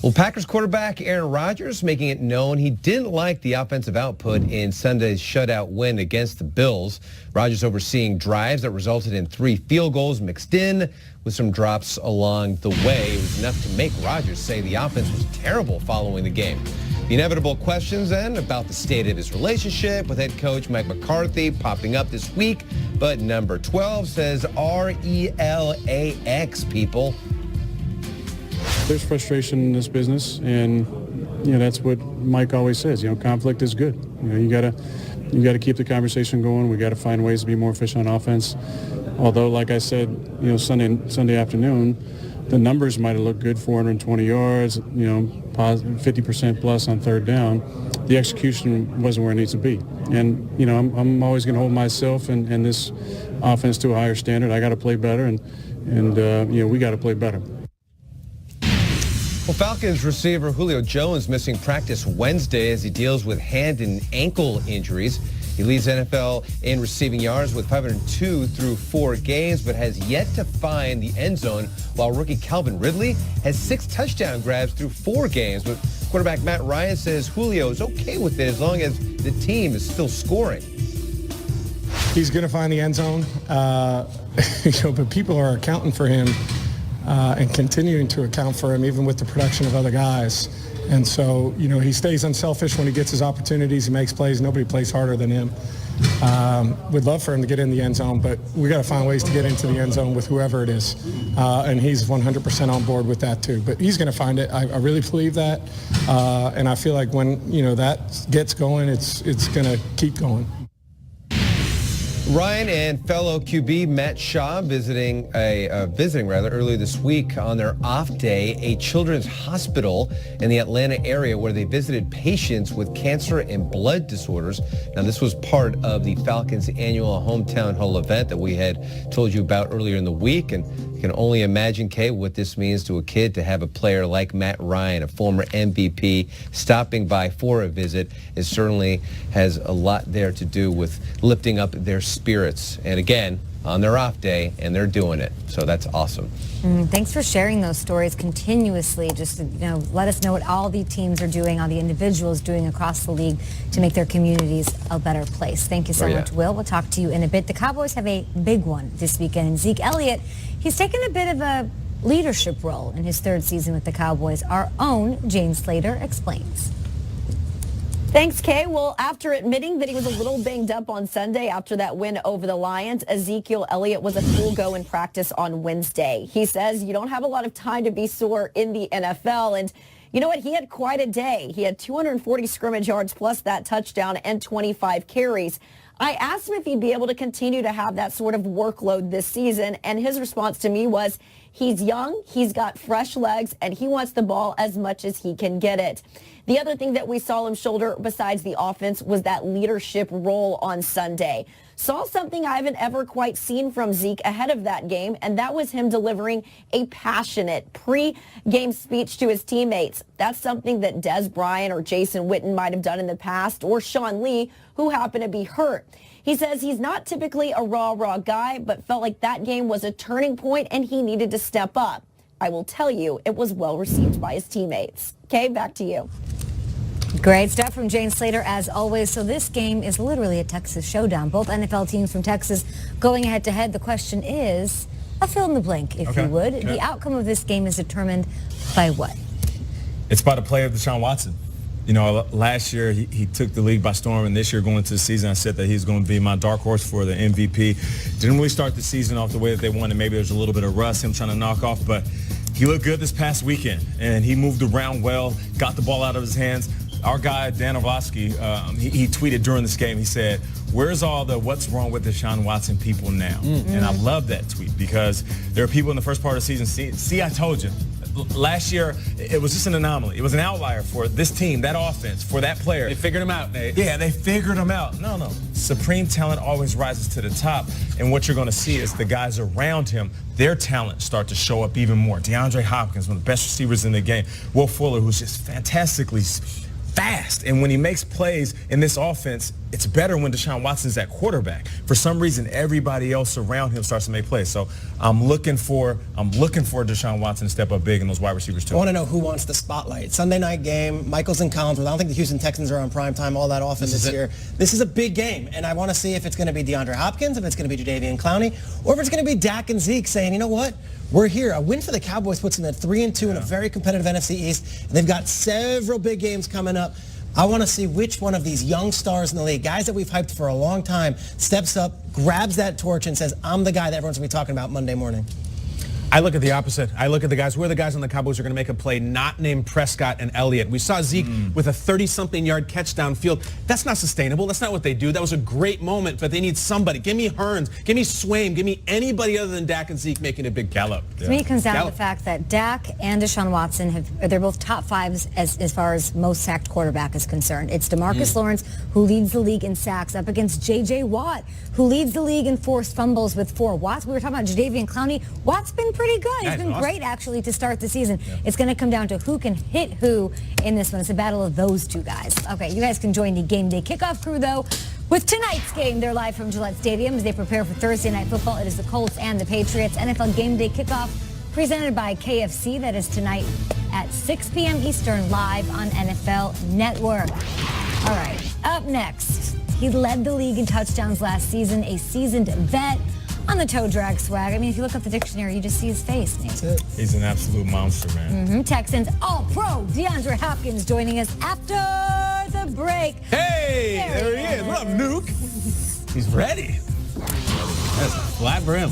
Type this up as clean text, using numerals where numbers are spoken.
Well, Packers quarterback Aaron Rodgers making it known he didn't like the offensive output in Sunday's shutout win against the Bills. Rodgers overseeing drives that resulted in 3 field goals mixed in with some drops along the way. It was enough to make Rodgers say the offense was terrible following the game. The inevitable questions then about the state of his relationship with head coach Mike McCarthy popping up this week. But number 12 says RELAX, people. There's frustration in this business, and that's what Mike always says. Conflict is good. You gotta keep the conversation going. We got to find ways to be more efficient on offense. Although, like I said, Sunday afternoon, the numbers might have looked good, 420 yards, 50% plus on third down. The execution wasn't where it needs to be. And, I'm always going to hold myself and this offense to a higher standard. I got to play better, and we got to play better. Well, Falcons receiver Julio Jones missing practice Wednesday as he deals with hand and ankle injuries. He leads NFL in receiving yards with 502 through 4 games, but has yet to find the end zone, while rookie Calvin Ridley has 6 touchdown grabs through 4 games. But quarterback Matt Ryan says Julio is okay with it as long as the team is still scoring. He's going to find the end zone, but people are accounting for him and continuing to account for him even with the production of other guys. And so, he stays unselfish when he gets his opportunities. He makes plays. Nobody plays harder than him. We'd love for him to get in the end zone, but we got to find ways to get into the end zone with whoever it is. And he's 100% on board with that too. But he's going to find it. I really believe that. And I feel like when, that gets going, it's going to keep going. Ryan and fellow QB Matt Shaw visiting earlier this week on their off day a children's hospital in the Atlanta area where they visited patients with cancer and blood disorders. Now, this was part of the Falcons' annual hometown hall event that we had told you about earlier in the week. And you can only imagine, Kay, what this means to a kid to have a player like Matt Ryan, a former MVP, stopping by for a visit. It certainly has a lot there to do with lifting up their spirits, and again, on their off day, and they're doing it. So that's awesome. Thanks for sharing those stories continuously. Just to, let us know what all the teams are doing, all the individuals doing across the league to make their communities a better place. Thank you so much, Will. We'll talk to you in a bit. The Cowboys have a big one this weekend. Zeke Elliott, he's taken a bit of a leadership role in his 3rd season with the Cowboys. Our own Jane Slater explains. Thanks, Kay. Well, after admitting that he was a little banged up on Sunday after that win over the Lions, Ezekiel Elliott was a full go in practice on Wednesday. He says you don't have a lot of time to be sore in the NFL. And you know what? He had quite a day. He had 240 scrimmage yards plus that touchdown and 25 carries. I asked him if he'd be able to continue to have that sort of workload this season, and his response to me was he's young, he's got fresh legs, and he wants the ball as much as he can get it. The other thing that we saw him shoulder besides the offense was that leadership role on Sunday. Saw something I haven't ever quite seen from Zeke ahead of that game, and that was him delivering a passionate pre-game speech to his teammates. That's something that Des Bryant or Jason Witten might have done in the past, or Sean Lee, who happened to be hurt. He says he's not typically a raw guy, but felt like that game was a turning point and he needed to step up. I will tell you, it was well received by his teammates. Kay, back to you. Great stuff from Jane Slater, as always. So this game is literally a Texas showdown. Both NFL teams from Texas going head-to-head. The question is, a fill in the blank, if you would. The outcome of this game is determined by what? It's by the play of Deshaun Watson. Last year he took the league by storm, and this year going into the season, I said that he's going to be my dark horse for the MVP. Didn't really start the season off the way that they wanted. Maybe there's a little bit of rust, him trying to knock off, but he looked good this past weekend, and he moved around well, got the ball out of his hands. Our guy, Dan Orlovsky, he tweeted during this game, he said, where's all the what's wrong with Deshaun Watson people now? And I love that tweet because there are people in the first part of the season, see, I told you. Last year, it was just an anomaly. It was an outlier for this team, that offense, for that player. They figured him out, Nate. Yeah, they figured him out. No. Supreme talent always rises to the top. And what you're going to see is the guys around him, their talent start to show up even more. DeAndre Hopkins, one of the best receivers in the game. Will Fuller, who's just fantastically fast. And when he makes plays in this offense, it's better when Deshaun Watson's at quarterback. For some reason, everybody else around him starts to make plays. So I'm looking for Deshaun Watson to step up big in those wide receivers too. I want to know who wants the spotlight. Sunday night game, Michaels and Collinsworth. I don't think the Houston Texans are on prime time all that often this year. This is a big game, and I want to see if it's going to be DeAndre Hopkins, if it's going to be Jadeveon Clowney, or if it's going to be Dak and Zeke saying, you know what? We're here. A win for the Cowboys puts them at 3-2 in a very competitive NFC East. And they've got several big games coming up. I want to see which one of these young stars in the league, guys that we've hyped for a long time, steps up, grabs that torch, and says, I'm the guy that everyone's going to be talking about Monday morning. I look at the opposite. I look at the guys. Who are the guys on the Cowboys who are going to make a play not named Prescott and Elliott? We saw Zeke with a 30-something yard catch downfield. That's not sustainable. That's not what they do. That was a great moment, but they need somebody. Give me Hearns. Give me Swaim. Give me anybody other than Dak and Zeke making a big Gallup. To me, it comes down to the fact that Dak and Deshaun Watson, they're both top fives as far as most sacked quarterback is concerned. It's DeMarcus Lawrence, who leads the league in sacks, up against J.J. Watt, who leads the league in forced fumbles with 4. Watts, we were talking about Jadeveon Clowney. Watt's been pretty good. He's been great, actually, to start the season. Yeah. It's going to come down to who can hit who in this one. It's a battle of those two guys. Okay, you guys can join the Game Day Kickoff crew, though. With tonight's game, they're live from Gillette Stadium as they prepare for Thursday Night Football. It is the Colts and the Patriots. NFL Game Day Kickoff presented by KFC. That is tonight at 6 p.m. Eastern, live on NFL Network. All right, up next, he led the league in touchdowns last season, a seasoned vet on the toe drag swag. I mean, if you look up the dictionary, you just see his face. That's it. He's an absolute monster, man. Texans All-Pro DeAndre Hopkins joining us after the break. Hey, there he is. What up, Nuke? He's ready. That's a flat brim.